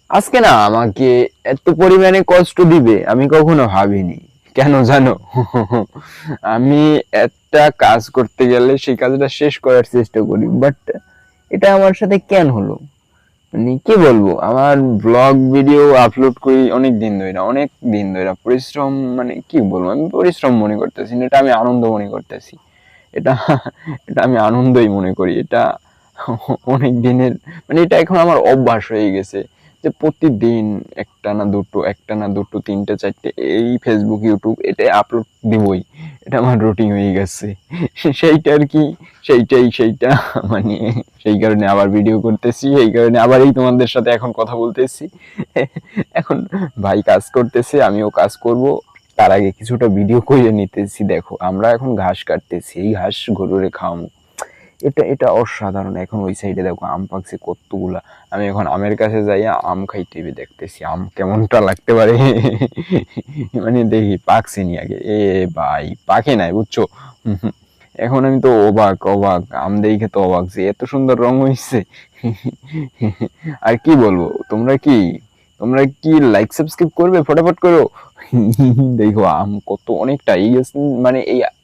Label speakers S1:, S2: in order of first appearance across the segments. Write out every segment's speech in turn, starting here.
S1: আজকে না আমাকে এত পরিমাণে কষ্ট দিবে আমি কখনো ভাবিনি। কেন জানো? আমি একটা কাজ করতে গেলে সেই কাজটা শেষ করার চেষ্টা করি, বাট এটা আমার সাথে কেন হলো? মানে কি বলবো, আমার ব্লগ ভিডিও আপলোড করি অনেক দিন ধরে পরিশ্রম, মানে কি বলবো, আমি পরিশ্রম মনে করতেছি না, এটা আমি আনন্দ মনে করতেছি। এটা এটা আমি আনন্দই মনে করি। এটা অনেক দিনের, মানে এটা এখন আমার অভ্যাস হয়ে গেছে যে প্রতিদিন একটা না দুটো তিনটে চারটে এই ফেসবুক ইউটিউব এটা আপলোড দিবই। এটা আমার রুটিন হয়ে গেছে। সেইটা আর কি, সেইটা মানে সেই কারণে আবার ভিডিও করতেছি, এই কারণে আবার এই তোমাদের সাথে এখন কথা বলতেছি। এখন ভাই কাজ করতেছে, আমিও কাজ করব। তার আগে কিছুটা ভিডিও করে নিতেছি। দেখো আমরা এখন ঘাস কাটতেছি, এই ঘাস গরুরে খাওয়াবো। এটা এটা অসাধারণ। এখন ওই সাইডে দেখো আম পাকছে কতগুলা। আমি এখন আমের কাছে যাইয়া আম খাইতে দেখতেছি আম কেমনটা লাগতে পারে। মানে দেখি পাকছে নি আগে, এ ভাই পাকে নাই বুঝছো। এখন আমি তো অবাক অবাক, আম দেখে তো অবাক যে এত সুন্দর রং হইছে। আর কি বলবো, তোমরা কি লাইক সাবস্ক্রাইব করবে? ফটাফট করো। দেখো আম কত অনেকটা এই গাছ, মানে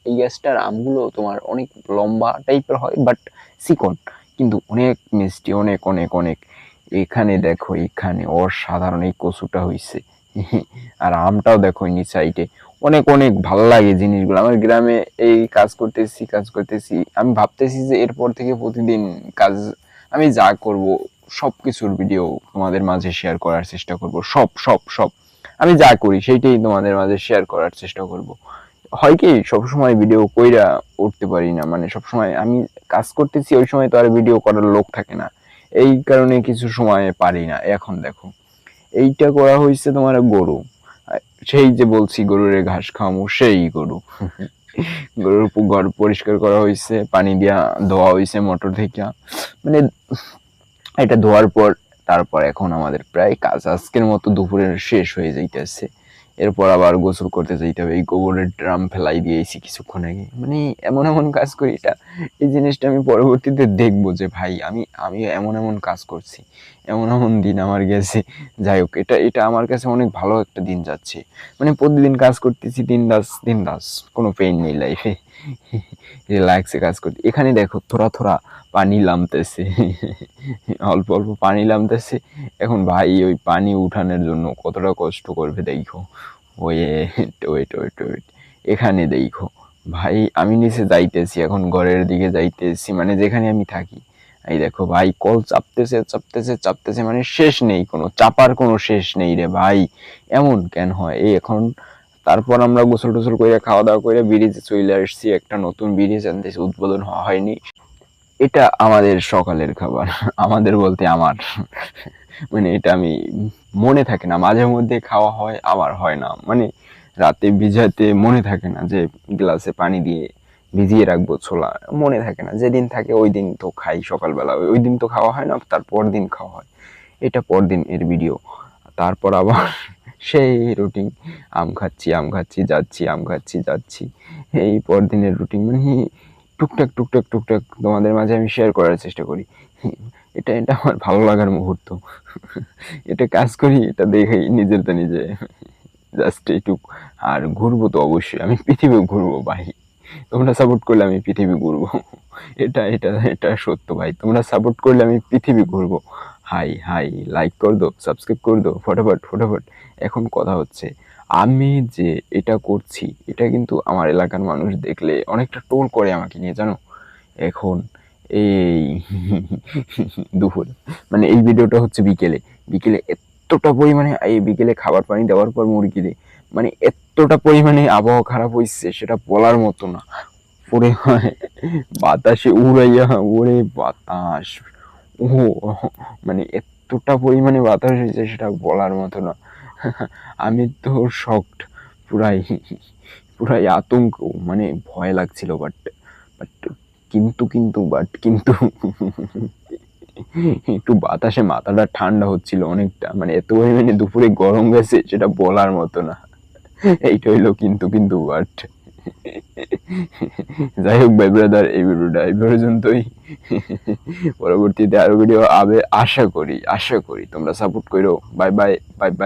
S1: এই গাছটার আমগুলো তোমার অনেক লম্বা টাইপের হয়, বাট চিকন, কিন্তু অনেক মিষ্টি, অনেক অনেক অনেক। এখানে দেখো, এখানে অসাধারণ এই কচুটা হইছে। আর আমটাও দেখো নিচ সাইডে, অনেক অনেক ভালো লাগে জিনিসগুলো। আমার গ্রামে এই কাজ করতেছি আমি ভাবতেছি যে এরপর থেকে প্রতিদিন কাজ, আমি যা করব সবকিছুর ভিডিও তোমাদের মাঝে শেয়ার করার চেষ্টা করব। সব সব সব আমি যা করি সেইটাই তোমাদের মাঝে শেয়ার করার চেষ্টা করব। হয় কি, সবসময় ভিডিও কইরা উঠতে পারি না, মানে সবসময় আমি কাজ করতেছি ওই সময় তো আর ভিডিও করার লোক থাকে না, এই কারণে কিছু সময় পারি না। এখন দেখো এইটা করা হয়েছে তোমার গরু, সেই যে বলছি গরুরে ঘাস খাওয়ামু, সেই গরু। গরুর ঘর পরিষ্কার করা হয়েছে, পানি দিয়া ধোয়া হয়েছে মোটর থেকে। মানে এটা ধোয়ার পর তারপর এখন আমাদের প্রায় কাজ আজকের মতো দুপুরের শেষ হয়ে যাইতেছে। এরপর আবার গোসল করতে যাইতে হবে। এই গোবরের ড্রাম ফেলাই দিয়েছি কিছুক্ষণ আগে। মানে এমন এমন কাজ করি, এটা এই জিনিসটা আমি পরবর্তীতে দেখবো যে ভাই আমি আমি এমন এমন কাজ করছি, এমন এমন দিন আমার গেছে। যাই হোক, এটা এটা আমার কাছে অনেক ভালো একটা দিন যাচ্ছে। মানে প্রতিদিন কাজ করতেছি, দিন দাস, কোনো পেইন নেই লাইফে। রিল্যাক্সে কাজ করতে। এখানে দেখো থোড়া থোড়া পানি নামতেছে। অল্প অল্প পানি নামতেছে। এখন ভাই ওই পানি উঠানোর জন্য কতটা কষ্ট করবে দেখো। ওয়েট ওয়েট ওয়েট ওয়েট, এখানে দেখো ভাই আমি নিচে যাইতেছি, এখন ঘরের দিকে যাইতেছি, মানে যেখানে আমি থাকি। এই দেখো ভাই কল চাপতেছে, মানে শেষ নেই, কোনো চাপার কোনো শেষ নেই রে ভাই। এমন কেন হয় এই এখন? তারপর আমরা গোসল টোসল করে খাওয়া দাওয়া করে ব্রিজে চলে আসছি। একটা নতুন ব্রিজ আনতেছি, উদ্বোধন হয়নি। এটা আমাদের সকালের খাবার। আমাদের বলতে আমার, মানে এটা আমি মনে থাকে না, মাঝে মধ্যে খাওয়া হয় আবার হয় না। মানে রাতে ভিজাতে মনে থাকে না যে গ্লাসে পানি দিয়ে ভিজিয়ে রাখবো ছোলা, মনে থাকে না। যেদিন থাকে ওই দিন তো খাই সকালবেলা, ওই দিন তো খাওয়া হয় না, তার পর দিন খাওয়া হয়। এটা পরদিন এর ভিডিও। তারপর আবার সেই রুটিন, আম খাচ্ছি যাচ্ছি, আম খাচ্ছি যাচ্ছি, এই পরদিনের রুটিন। মানে টুকটাক তোমাদের মাঝে আমি শেয়ার করার চেষ্টা করি। এটা এটা আমার ভালো লাগার মুহূর্ত। এটা কাজ করি, এটা দেখেই নিজের তো নিজে জাস্ট এইটুক। আর ঘুরবো তো অবশ্যই, আমি পৃথিবী ঘুরবো ভাই। তোমরা সাপোর্ট করলে আমি পৃথিবী ঘুরবো। এটা সত্য ভাই, তোমরা সাপোর্ট করলে আমি পৃথিবী ঘুরবো। হাই হাই, লাইক করে দো, সাবস্ক্রাইব করে দো, ফটাফট ফটাফট। এখন কথা হচ্ছে, আমি যে এটা করছি এটা কিন্তু আমার এলাকার মানুষ দেখলে অনেকটা টোল করে আমাকে নিয়ে, জানো। এখন এই দুপুর, মানে এই ভিডিওটা হচ্ছে বিকেলে। বিকেলে এতটা পরিমাণে, এই বিকেলে খাবার পানি দেওয়ার পর মুরগিদের, মানে এতটা পরিমাণে আবহাওয়া খারাপ হয়েছে সেটা বলার মতো না। পরে হয় বাতাসে উড়াইয়া, ওরে বাতাস, ও মানে এতটা পরিমাণে বাতাস হয়েছে সেটা বলার মতো না। আমি তো শকড, পুরাই পুরাই আতঙ্ক, মানে ভয় লাগছিল। বাট বাট কিন্তু একটু বাতাসে মাথাটা ঠান্ডা হচ্ছিল অনেকটা, মানে এত পরিমাণে দুপুরে গরম গেছে সেটা বলার মতো না। এইটা হইলো কিন্তু বাট যাই হোক ভাই ব্রাদার, এই ভিডিওটা এই পর্যন্তই। পরবর্তীতে আরো ভিডিও আবে আশা করি তোমরা সাপোর্ট করো। Bye bye bye bye.